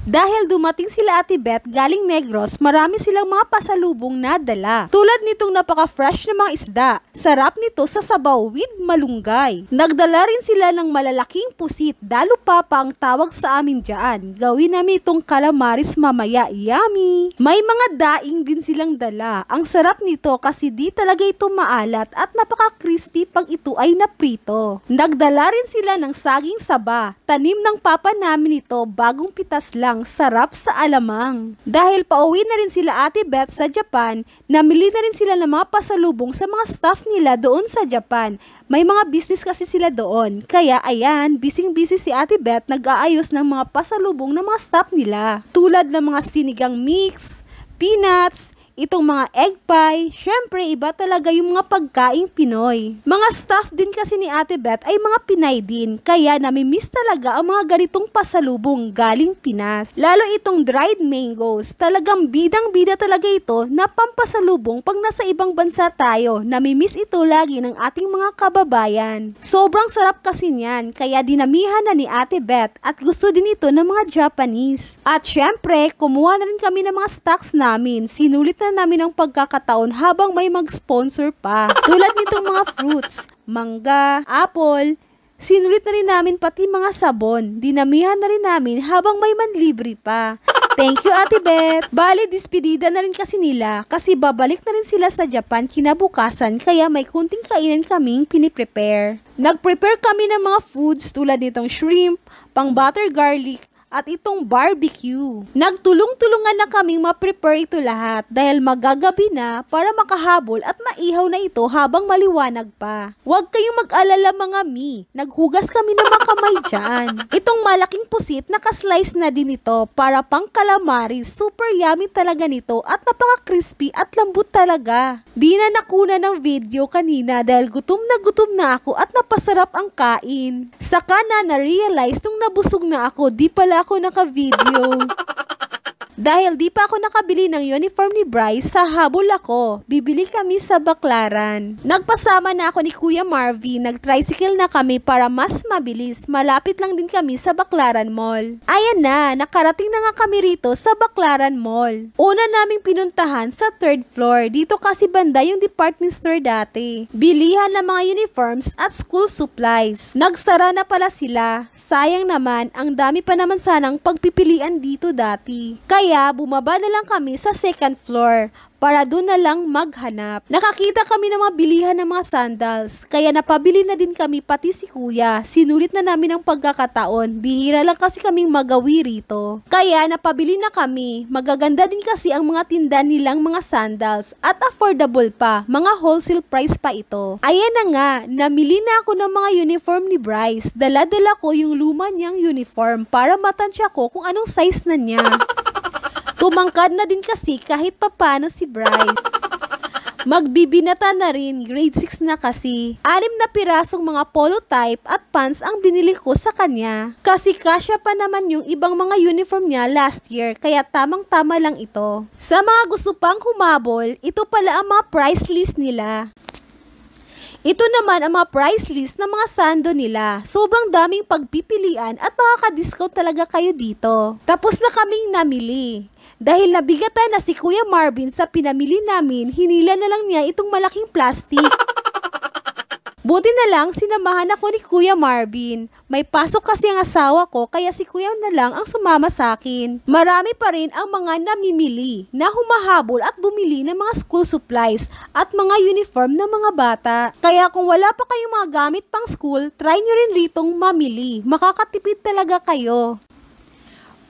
Dahil dumating sila Ate Beth galing Negros, marami silang mga pasalubong na dala. Tulad nitong napaka-fresh na mga isda. Sarap nito sa sabaw with malunggay. Nagdala rin sila ng malalaking pusit, dalo pa ang tawag sa amin dyan. Gawin namin itong calamaris mamaya, yummy! May mga daing din silang dala. Ang sarap nito kasi di talaga ito maalat at napaka-crispy pag ito ay naprito. Nagdala rin sila ng saging saba. Tanim ng papa namin ito, bagong pitas lang, sarap sa alamang. Dahil pauwi na rin sila Ate Beth sa Japan, namili na rin sila ng mga pasalubong sa mga staff nila doon sa Japan. May mga business kasi sila doon. Kaya ayan, busy-busy si Ate Beth nag-aayos ng mga pasalubong ng mga staff nila. Tulad ng mga sinigang mix, peanuts, itong mga egg pie, syempre iba talaga yung mga pagkaing Pinoy. Mga staff din kasi ni Ate Beth ay mga Pinay din, kaya namimiss talaga ang mga ganitong pasalubong galing Pinas. Lalo itong dried mangoes, talagang bidang-bida talaga ito na pampasalubong pag nasa ibang bansa tayo. Namimiss ito lagi ng ating mga kababayan. Sobrang sarap kasi niyan, kaya dinamihan na ni Ate Beth at gusto din ito ng mga Japanese. At syempre, kumuha na rin kami ng mga stocks namin, sinulit na namin ang pagkakataon habang may mag-sponsor pa. Tulad nitong mga fruits, mangga, apple, sinulit na rin namin pati mga sabon. Dinamihan na rin namin habang may manlibre pa. Thank you Ate Beth. Bali, dispedida na rin kasi nila kasi babalik na rin sila sa Japan kinabukasan kaya may kunting kainan kaming piniprepare. Nag-prepare kami ng mga foods tulad nitong shrimp, pang butter garlic, at itong barbecue. Nagtulong-tulungan na kaming ma-prepare ito lahat dahil magagabi na para makahabol at maihaw na ito habang maliwanag pa. Huwag kayong mag-alala mga mi, naghugas kami ng mga kamay dyan. Itong malaking pusit, nakaslice na din ito para pang calamaris. Super yummy talaga nito at napaka-crispy at lambot talaga. Di na nakuna ng video kanina dahil gutom na ako at napasarap ang kain. Saka na-realize nung nabusog na ako, di pala ako naka-video. Dahil di pa ako nakabili ng uniform ni Bryce, sa habol ako. Bibili kami sa Baclaran. Nagpasama na ako ni Kuya Marvin. Nag-tricycle na kami para mas mabilis. Malapit lang din kami sa Baclaran Mall. Ayan na, nakarating na nga kami rito sa Baclaran Mall. Una naming pinuntahan sa 3rd floor. Dito kasi banda yung department store dati. Bilihan ng mga uniforms at school supplies. Nagsara na pala sila. Sayang naman, ang dami pa naman sanang pagpipilian dito dati. Kaya bumaba na lang kami sa 2nd floor para doon na lang maghanap. Nakakita kami ng mga bilihan ng mga sandals, kaya napabili na din kami pati si Kuya. Sinulit na namin ang pagkakataon, bihira lang kasi kaming magawi rito. Kaya napabili na kami, magaganda din kasi ang mga tinda nilang mga sandals at affordable pa, mga wholesale price pa ito. Ayan na nga, namili na ako ng mga uniform ni Bryce. Dala-dala ko yung luma niyang uniform para matansya ko kung anong size na niya. Tumangkad na din kasi kahit papano si Bryce. Magbibinata na rin, grade 6 na kasi. 6 na pirasong mga polo type at pants ang binili ko sa kanya. Kasi kasya pa naman yung ibang mga uniform niya last year, kaya tamang-tama lang ito. Sa mga gusto pang humabol, ito pala ang mga price list nila. Ito naman ang mga price list ng mga sando nila. Sobrang daming pagpipilian at makaka-discount talaga kayo dito. Tapos na kaming namili. Dahil nabigatan na si Kuya Marvin sa pinamili namin, hinila na lang niya itong malaking plastic. Buti na lang, sinamahan ako ni Kuya Marvin. May pasok kasi ang asawa ko, kaya si Kuya na lang ang sumama sa akin. Marami pa rin ang mga namimili na humahabol at bumili ng mga school supplies at mga uniform ng mga bata. Kaya kung wala pa kayong mga gamit pang school, try nyo rin ritong mamili. Makakatipid talaga kayo.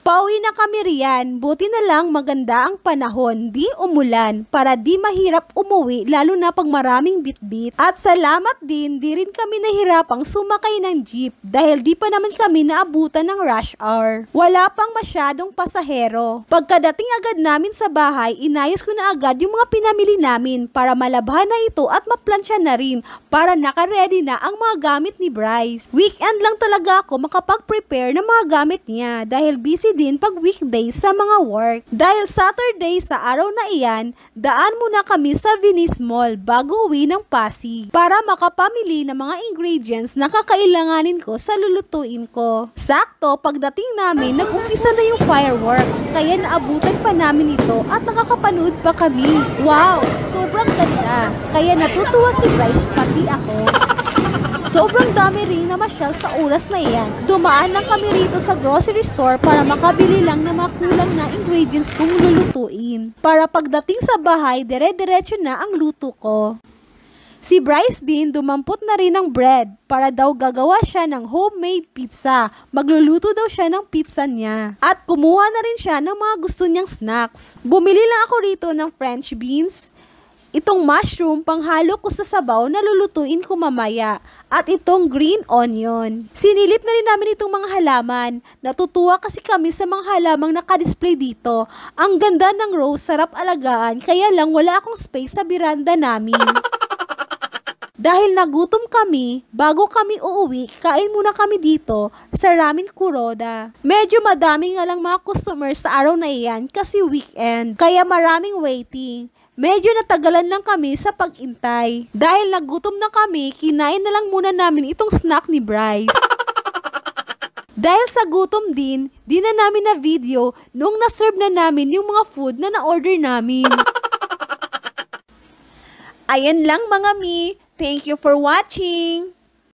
Pauwi na kami riyan, buti na lang maganda ang panahon, di umulan, para di mahirap umuwi lalo na pag maraming bitbit. At salamat din, di rin kami nahirapang sumakay ng jeep dahil di pa naman kami naabutan ng rush hour. Wala pang masyadong pasahero. Pagkadating agad namin sa bahay, inayos ko na agad yung mga pinamili namin para malabhan na ito at maplansya na rin para naka-ready na ang mga gamit ni Bryce. Weekend lang talaga ako makapag-prepare ng mga gamit niya dahil busy din pag weekday sa mga work. Dahil Saturday sa araw na iyan, daan muna kami sa Venice Mall bago uwi ng Pasig para makapamili ng mga ingredients na kakailanganin ko sa lulutuin ko. Sakto, pagdating namin, nag-umpisa na yung fireworks, kaya naabutan pa namin ito at nakakapanood pa kami. Wow! Sobrang ganda! Kaya natutuwa si Bryce pati ako. Sobrang dami rin na masyal sa oras na iyan. Dumaan lang kami rito sa grocery store para makabili lang ng mga kulang na ingredients kong lulutuin. Para pagdating sa bahay, dire-diretso na ang luto ko. Si Bryce din dumampot na rin ng bread para daw gagawa siya ng homemade pizza. Magluluto daw siya ng pizza niya. At kumuha na rin siya ng mga gusto niyang snacks. Bumili lang ako rito ng French beans, itong mushroom panghalo ko sa sabaw na lulutuin ko mamaya, at itong green onion. Sinilip na rin namin itong mga halaman. Natutuwa kasi kami sa mga halamang naka-display dito. Ang ganda ng rose, sarap alagaan, kaya lang wala akong space sa biranda namin. Dahil nagutom kami, bago kami uuwi, kain muna kami dito sa Ramen Kuroda. Medyo madami nga lang mga customers sa araw na iyan kasi weekend, kaya maraming waiting. Medyo natagalan lang kami sa pag-intay. Dahil nagutom na kami, kinain na lang muna namin itong snack ni Bryce. Dahil sa gutom din, di na namin na video nung na-serve na namin yung mga food na na-order namin. Ayan lang mga mi. Thank you for watching.